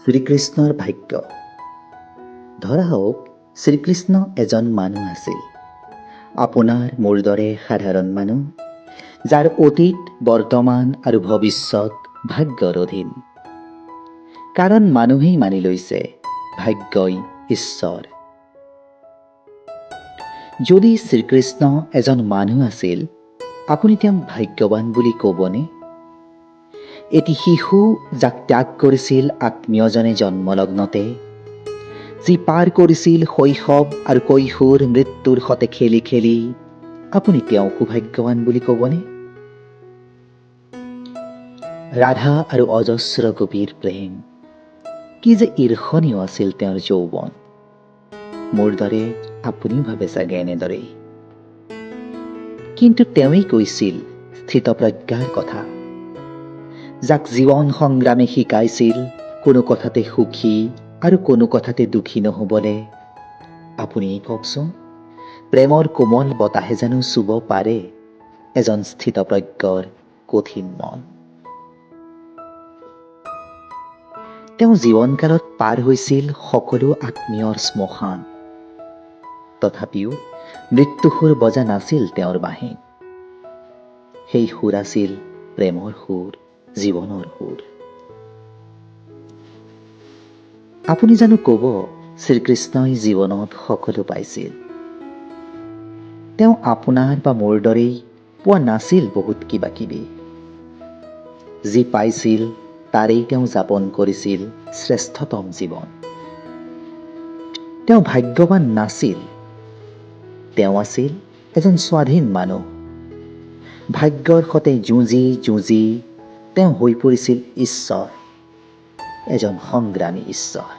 শ্ৰীকৃষ্ণৰ ভাগ্য। ধৰা হওক শ্ৰীকৃষ্ণ এজন মানুহ আছিল, আপোনাৰ মোৰ দৰে সাধাৰণ মানুহ, যাৰ অতীত, বৰ্তমান আৰু ভৱিষ্যত ভাগ্যৰ অধীন। কাৰণ মানুহেই মানি লৈছে ভাগ্যই ঈশ্বৰ। যদি শ্ৰীকৃষ্ণ এজন মানুহ আছিল, আপুনি তেওঁক ভাগ্যৱান বুলি ক'বনে? এটি শিশু যাক ত্যাগ কৰিছিল আত্মীয়জনে জন্মলগ্নতে, যি পাৰ কৰিছিল শৈশৱ আৰু কৈশোৰ মৃত্যুৰ সতে খেলি খেলি, আপুনি তেওঁকো ভাগ্যৱান বুলি ক'বনে? ৰাধা আৰু অজস্ৰ গোপীৰ প্ৰেম, কি যে ঈৰ্ষণীয় আছিল তেওঁৰ যৌৱন। মোৰ দৰে আপুনিও ভাবে চাগে এনেদৰেই। কিন্তু তেওঁই কৈছিল স্থিতপ্ৰজ্ঞাৰ কথা, যাক জীৱন সংগ্ৰামে শিকাইছিল কোনো কথাতে সুখী আৰু কোনো কথাতে দুখী নহ'বলে। আপুনি কওকচোন, প্ৰেমৰ কোমল বতাহে জানো চুব পাৰে এজন স্থিতপ্ৰজ্ঞৰ কঠিন মন? তেওঁ জীৱনকালত পাৰ হৈছিল সকলো আত্মীয়ৰ শ্মশান, তথাপিও মৃত্যুসুৰ বজা নাছিল তেওঁৰ বাঁহীত। সেই সুৰ আছিল প্ৰেমৰ সুৰ, জীৱনৰ সুৰ। আপুনি জানো ক'ব শ্ৰীকৃষ্ণই জীৱনত সকলো পাইছিল? তেওঁ আপোনাৰ বা মোৰ দৰেই পোৱা নাছিল বহুত কিবা কিবি। যি পাইছিল তাৰেই তেওঁ যাপন কৰিছিল শ্ৰেষ্ঠতম জীৱন। তেওঁ ভাগ্যৱান নাছিল, তেওঁ আছিল এজন স্বাধীন মানুহ। ভাগ্যৰ সতে যুঁজি যুঁজি তেওঁ হৈ পৰিছিল ঈশ্বৰ, এজন সংগ্ৰামী ঈশ্বৰ।